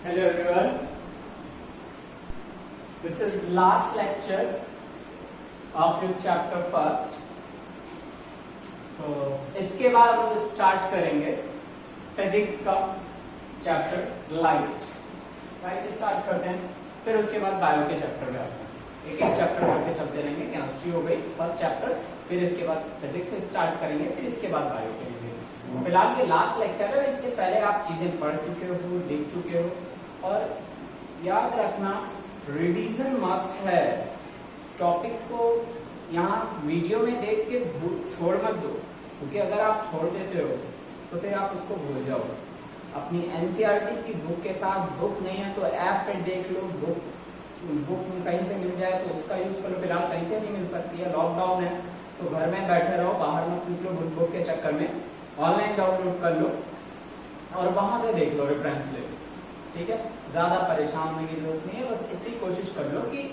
Hello everyone. This is last lecture of your chapter first. तो इसके बाद हम स्टार्ट करेंगे फिजिक्स का चैप्टर लाइट स्टार्ट करते हैं, फिर उसके बाद बायो के चैप्टर में आते हैं। एक एक चैप्टर करके चलते रहेंगे। केमिस्ट्री हो गई फर्स्ट चैप्टर, फिर इसके बाद फिजिक्स से स्टार्ट करेंगे, फिर इसके बाद बायो के लिए। फिलहाल ये लास्ट लेक्चर है, इससे पहले आप चीजें पढ़ चुके हो, देख चुके हो, और याद रखना रिवीजन मस्ट है। टॉपिक को यहाँ वीडियो में देख के छोड़ मत दो, क्योंकि अगर आप छोड़ देते हो तो फिर आप उसको भूल जाओ। अपनी एनसीईआरटी की बुक के साथ, बुक नहीं है तो ऐप पे देख लो, बुक कहीं से मिल जाए तो उसका यूज करो। फिलहाल कहीं से नहीं मिल सकती है, लॉकडाउन है, तो घर में बैठे रहो, बाहर मत निकलो बुक के चक्कर में। ऑनलाइन डाउनलोड कर लो और वहां से देख लो, रेफरेंस ले लो, ठीक है। ज्यादा परेशान होने की जरूरत नहीं है, बस इतनी कोशिश कर लो कि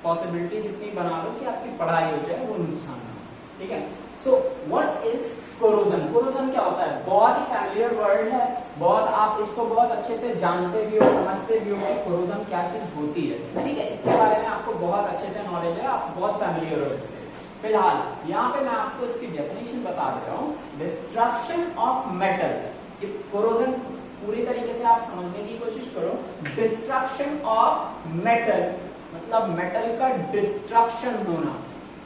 पॉसिबिलिटीज इतनी बना लो कि आपकी पढ़ाई हो जाए, वो नुकसान ना हो, ठीक है। So what is corrosion? Corrosion क्या होता है? बहुत ही फैमिलियर वर्ड है, बहुत आप इसको बहुत अच्छे से जानते भी हो, समझते भी हो कि कोरोजन क्या चीज होती है, ठीक है। इसके बारे में आपको बहुत अच्छे से नॉलेज है, आप बहुत फैमिलियर हो इससे। फिलहाल यहाँ पे मैं आपको इसकी डेफिनेशन बता दे रहा हूँ। डिस्ट्रक्शन ऑफ मेटल, कोरोजन पूरी तरीके से आप समझने की कोशिश करो। डिस्ट्रक्शन ऑफ मेटल मतलब मेटल का डिस्ट्रक्शन होना,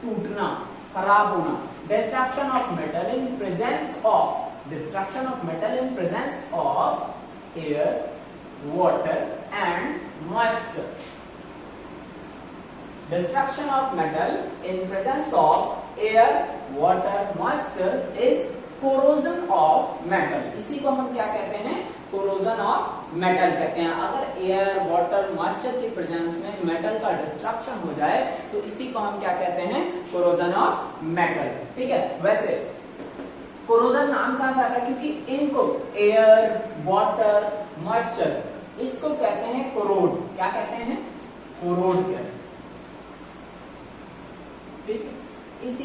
टूटना, खराब होना। Destruction of metal in presence of, destruction of metal in presence of air, water and moisture. Destruction of metal in presence of air, water, moisture is corrosion of metal. इसी को हम क्या कहते हैं? corrosion of metal कहते हैं। अगर air, water, moisture की प्रेजेंस में मेटल का डिस्ट्रक्शन हो जाए तो इसी को हम क्या कहते हैं? corrosion of metal, ठीक है। वैसे corrosion नाम कहां से आता है? क्योंकि इनको एयर, वाटर, मॉइस्चर इसको कहते हैं corrode। क्या कहते हैं? corrode कहते हैं, ठीक है। इसी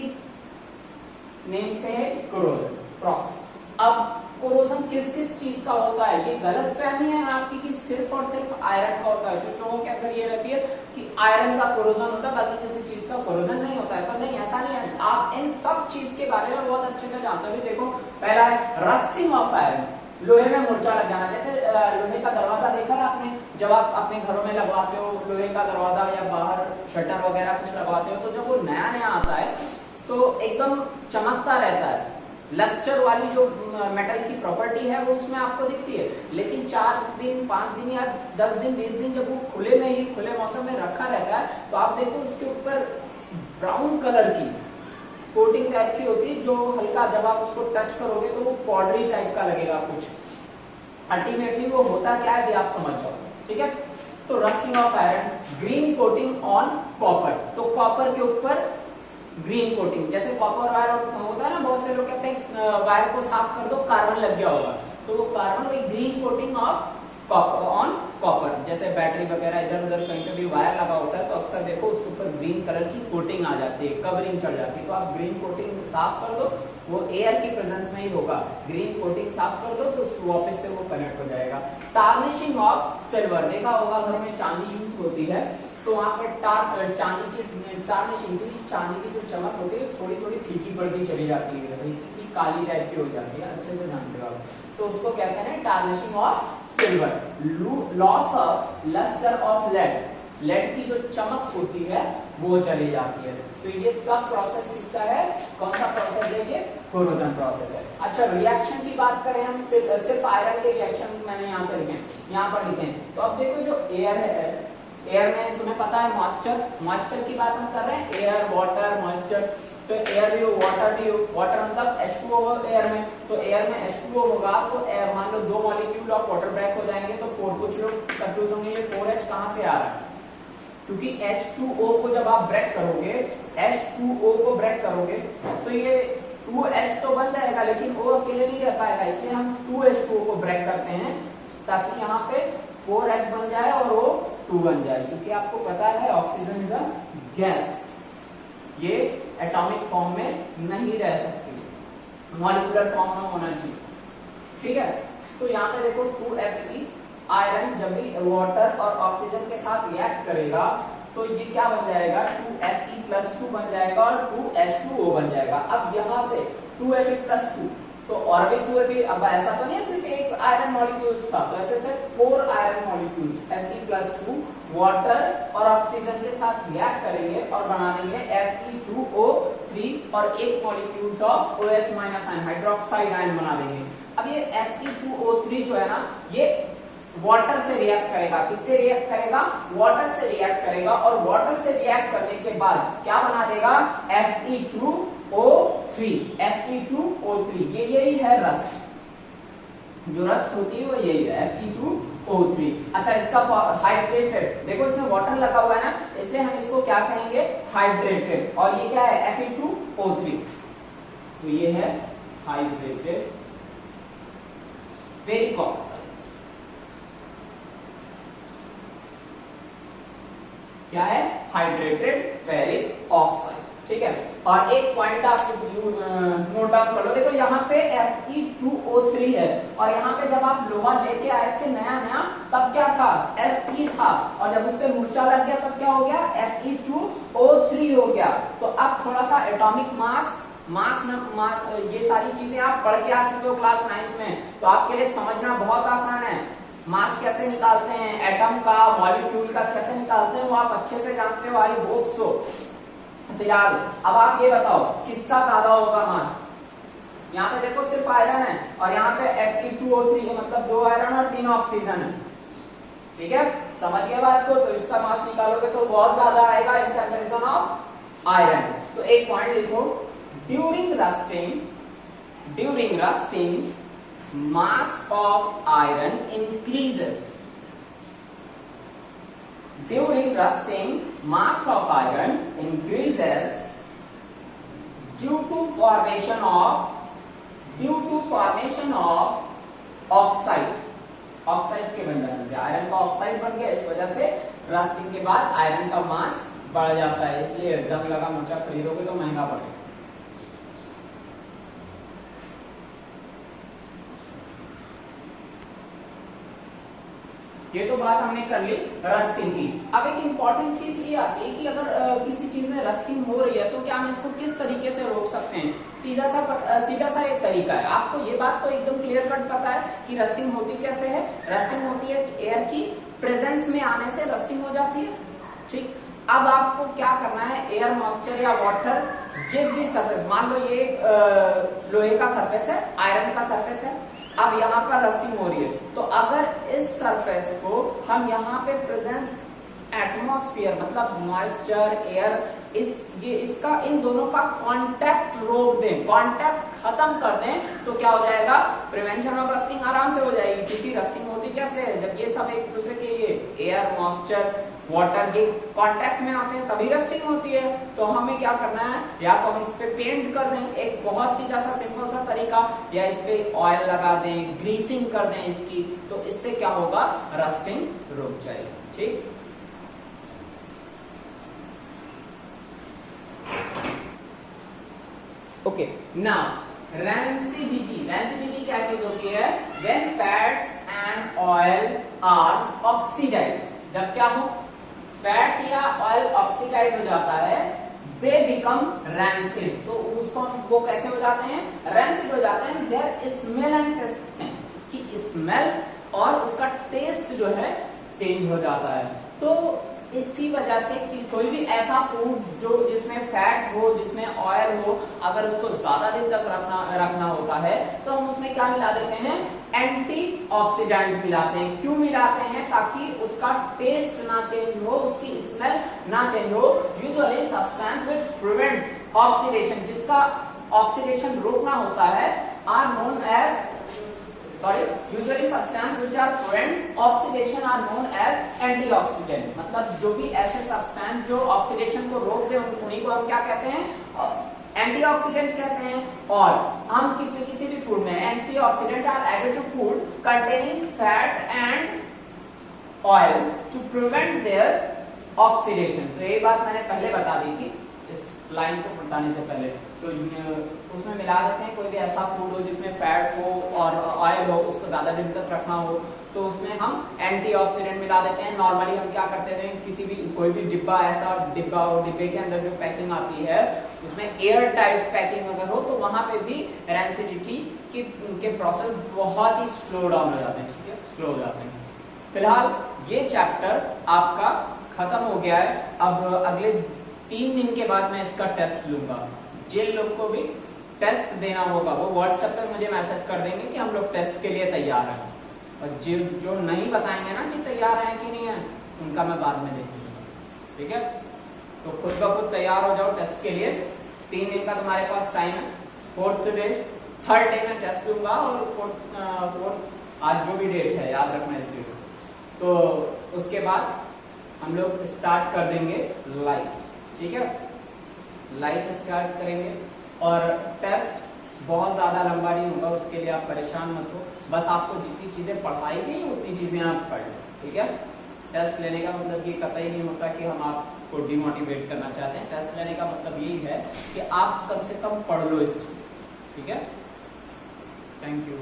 नेम से है कोरोजन प्रोसेस। अब कोरोजन किस किस चीज का होता है? ये गलत फहमी है आपकी कि सिर्फ और सिर्फ आयरन का होता है। कुछ लोगों के अंदर ये रहती है कि आयरन का कोरोजन होता है, बाकी किसी चीज का कोरोजन नहीं होता है। तो नहीं, ऐसा नहीं है। आप इन सब चीज के बारे में बहुत अच्छे से जानते हो। देखो, पहला है रस्टिंग ऑफ आयरन, लोहे में मुरझा लग जाना। जैसे लोहे का दरवाजा देखा है आपने, जब आप अपने घरों में लगवाते हो लोहे का दरवाजा या बाहर शटर वगैरह कुछ लगवाते हो, तो जब वो नया नया आता है तो एकदम चमकता रहता है। लस्टर वाली जो मेटल की प्रॉपर्टी है वो उसमें आपको दिखती है। लेकिन 4 दिन, 5 दिन या 10 दिन, 20 दिन जब वो खुले में ही, खुले मौसम में रखा रहता है, तो आप देखो उसके ऊपर ब्राउन कलर की कोटिंग टाइप की होती है, जो हल्का जब आप उसको टच करोगे तो वो पाउडरी टाइप का लगेगा कुछ। अल्टीमेटली वो होता क्या है आप समझ जाओ, ठीक है। तो rusting of iron, green coating on copper, तो कॉपर के ऊपर ग्रीन कोटिंग। जैसे कॉपर वायर होता है ना, बहुत से लोग कहते हैं वायर को साफ कर दो, कार्बन लग गया होगा, तो वो कार्बन में green coating of copper on copper. जैसे बैटरी वगैरह इधर उधर कहीं पे भी वायर लगा होता है तो अक्सर देखो उसके ऊपर ग्रीन कलर की कोटिंग आ जाती है, कवरिंग चढ़ जाती है। तो आप ग्रीन कोटिंग साफ कर दो, वो एयर की प्रेजेंस में ही होगा। ग्रीन कोटिंग साफ कर दो तो वापस से वो कनेक्ट हो जाएगा। टार्निशिंग ऑफ सिल्वर, देखा होगा घर में चांदी यूज होती है, तो वहां पर चांदी की टार्निशिंग, चांदी की जो चमक होती है थोड़ी थोड़ी फीकी पड़ती चली जाती है, किसी काली टाइप की हो जाती है, अच्छे से जानते हो आप, तो उसको कहते हैं tarnishing of silver. Loss of lustre of lead, lead की जो चमक होती है वो चली जाती है। तो ये सब प्रोसेस किसका है? कौन सा प्रोसेस है? ये कोरोजन प्रोसेस है। अच्छा, रिएक्शन की बात करें हम, सिर्फ आयरन के रिएक्शन मैंने यहाँ से लिखे, यहाँ पर लिखे। तो अब देखो जो एयर है, एयर में तुम्हें पता है मॉइस्चर, मॉइस्चर की बात हम कर रहे हैं, एयर, वाटर, मॉइस्चर। तो एयर भी हो, वाटर भी हो, वाटर मतलब H2O हो एयर में, तो एयर में H2O होगा तो एयर, मान लो 2 मॉलिक्यूल ऑफ वाटर ब्रेक हो जाएंगे तो 4, कुछ लोग कंफ्यूज होंगे ये 4H कहां से आ रहा है, क्योंकि H2O को जब आप ब्रेक करोगे, H2O को ब्रेक करोगे तो ये 2H तो बन जाएगा, लेकिन O अकेले नहीं रह पाएगा, इसलिए हम 2H2O को ब्रेक करते हैं ताकि यहाँ पे 4H बन जाए और O 2 बन जाए। क्योंकि आपको पता है ऑक्सीजन इज अ गैस, ये एटॉमिक फॉर्म में नहीं रह सकती, मॉलिक्यूलर फॉर्म में होना चाहिए, ठीक है। तो यहाँ पे देखो 2Fe आयरन जब भी वाटर और ऑक्सीजन के साथ रिएक्ट करेगा तो ये क्या बन जाएगा 2Fe+2 बन जाएगा और 2H2O बन जाएगा। अब यहाँ से 2Fe+2 तो और भी 2Fe, अब ऐसा तो नहीं सिर्फ एक आयरन मॉलिक्यूल्स था, तो ऐसे सिर्फ 4 आयरन मॉलिक्यूल्स Fe+2 वाटर और ऑक्सीजन के साथ रिएक्ट करेंगे और बना देंगे Fe2O3 और एक molecules of OH- ion hydroxide ion बना देंगे। अब ये Fe2O3 जो है ना ये वाटर से रिएक्ट करेगा, किससे रिएक्ट करेगा, वाटर से रिएक्ट करेगा और वाटर से रिएक्ट करने के बाद क्या बना देगा Fe2O3। Fe2O3 ये यही है रस्ट, जो रस्ट होती है वो यही है Fe2O3। अच्छा इसका हाइड्रेटेड, देखो इसमें वाटर लगा हुआ है ना, इसलिए हम इसको क्या कहेंगे हाइड्रेटेड, और ये क्या है Fe2O3, तो ये है हाइड्रेटेड फेरिक ऑक्साइड। क्या है हाइड्रेटेड फेरिक ऑक्साइड, ठीक है। और एक पॉइंट आप नोट डाउन कर लो, देखो यहाँ पे Fe2O3 है और यहाँ पे जब आप लोहा लेके आए थे नया नया तब क्या था Fe था, और जब उस पे मूर्छा लग गया तब क्या हो गया Fe2O3 हो गया। तो अब थोड़ा सा एटॉमिक मास ये सारी चीजें आप पढ़ के आ चुके हो क्लास 9th में, तो आपके लिए समझना बहुत आसान है। मास कैसे निकालते हैं, एटम का मॉलिक्यूल का कैसे निकालते हैं वो आप अच्छे से जानते हो, आई होप सो। तो यार अब आप ये बताओ किसका ज्यादा होगा मास, यहाँ पे देखो सिर्फ आयरन है और यहाँ पे Fe2O3 है, मतलब 2 आयरन और 3 ऑक्सीजन है, ठीक है, समझ गए बात को। तो इसका मास निकालोगे तो बहुत ज्यादा आएगा इन कंपैरिजन ऑफ आयरन। तो एक पॉइंट लिखो, during rusting mass of iron increases. During rusting, mass of iron increases due to formation of oxide के बन जाने से आयरन का ऑक्साइड बन गया, इस वजह से रस्टिंग के बाद आयरन का मास बढ़ जाता है, इसलिए जंग लगा मूर्छा खरीदोगे तो महंगा पड़ेगा। ये तो बात हमने कर ली रस्टिंग की। अब एक इंपॉर्टेंट चीज ये आती है कि अगर किसी चीज में रस्टिंग हो रही है तो क्या हम इसको किस तरीके से रोक सकते हैं। सीधा सा एक तरीका है, आपको ये बात तो एकदम क्लियर कट पता है कि रस्टिंग होती कैसे है। रस्टिंग होती है एयर की प्रेजेंस में आने से रस्टिंग हो जाती है, ठीक। अब आपको क्या करना है, एयर मॉइस्चर या वाटर जिस भी सरफेस, मान लो ये लोहे का सरफेस है, आयरन का सरफेस है, अब यहाँ पर रस्टिंग हो रही है, तो अगर इस सरफेस को हम यहाँ पे प्रेजेंस एटमॉस्फेयर मतलब मॉइस्चर एयर इसका इन दोनों का कांटेक्ट रोक दें, कांटेक्ट खत्म कर दें, तो क्या हो जाएगा, प्रिवेंशन ऑफ रस्टिंग आराम से हो जाएगी। क्योंकि रस्टिंग होती कैसे है, जब ये सब एक दूसरे के ये एयर मॉइस्चर वाटर ये कांटेक्ट में आते हैं तभी रस्टिंग होती है। तो हमें क्या करना है, या तो हम इस पे पेंट कर दें, एक बहुत सीधा सा सिंपल सा तरीका, या इस पे ऑयल लगा दें, ग्रीसिंग कर दें इसकी, तो इससे क्या होगा, रस्टिंग रुक जाएगी, ठीक। ओके, नाउ रेंसिडिटी क्या चीज होती है, when fats and oil are oxidised, जब क्या हो फैट या ऑयल ऑक्सीडाइज हो जाता है, दे बिकम रैंसिड, तो उसको वो कैसे हो जाते हैं, रैंसिड हो जाते हैं। देयर स्मेल एंड टेस्ट, इसकी स्मेल और उसका टेस्ट जो है चेंज हो जाता है। तो इसी वजह से कि कोई भी ऐसा फूड जो जिसमें फैट हो, जिसमें ऑयल हो, अगर उसको ज्यादा दिन तक रखना होता है तो हम उसमें क्या मिला देते हैं, एंटीऑक्सीडेंट मिलाते हैं। क्यों मिलाते हैं, ताकि उसका टेस्ट ना चेंज हो, उसकी स्मेल ना चेंज हो। Usually substance which prevent oxidation, जिसका ऑक्सीडेशन रोकना होता है, are known as usually substance which are prevent oxidation are known as antioxidant। मतलब जो भी ऐसे सब्सटेंस जो ऑक्सीडेशन को रोक दे उन्हीं को हम क्या कहते हैं, एंटीऑक्सीडेंट कहते हैं। और हम किसी भी फूड में antioxidant are added to food containing fat and oil to prevent their oxidation. तो ये बात मैंने पहले बता दी थी इस लाइन को बताने से पहले। तो उसमें मिला देते हैं। कोई भी ऐसा फूड हो जिसमें फैट हो और ऑयल हो, उसको ज्यादा दिन तक रखना हो, तो उसमें हम एंटीऑक्सीडेंट मिला देते हैं। नॉर्मली हम क्या करते थे, किसी भी कोई भी डिब्बा, ऐसा डिब्बा हो, डिब्बे के अंदर जो पैकिंग आती है उसमें एयर टाइट पैकिंग अगर हो तो वहां पे भी रेंसिडिटी के प्रोसेस बहुत ही स्लो डाउन हो जाते हैं, ठीक है, स्लो हो जाते हैं। फिलहाल ये चैप्टर आपका खत्म हो गया है। अब अगले 3 दिन के बाद मैं इसका टेस्ट लूंगा। जिन लोग को भी टेस्ट देना होगा वो व्हाट्सएप पे मुझे मैसेज कर देंगे कि हम लोग टेस्ट के लिए तैयार हैं, और जो नहीं बताएंगे ना कि तैयार हैं कि नहीं है, उनका मैं बाद में देख लूंगा, ठीक है। तो खुद ब खुद तैयार हो जाओ टेस्ट के लिए। 3 दिन का तुम्हारे पास टाइम है। 4th डे, 3rd डे में टेस्ट लूंगा, और 4th आज जो भी डेट है याद रखना इस डेट। तो उसके बाद हम लोग स्टार्ट कर देंगे लाइट, ठीक है, लाइट स्टार्ट करेंगे। और टेस्ट बहुत ज्यादा लंबा नहीं होगा, उसके लिए आप परेशान मत हो। बस आपको जितनी चीजें पढ़ाई गई उतनी चीजें आप पढ़ लो, ठीक है। टेस्ट लेने का मतलब ये कतई नहीं होता कि हम आपको डिमोटिवेट करना चाहते हैं। टेस्ट लेने का मतलब यही है कि आप कम से कम पढ़ लो इस चीज, ठीक है। Thank you.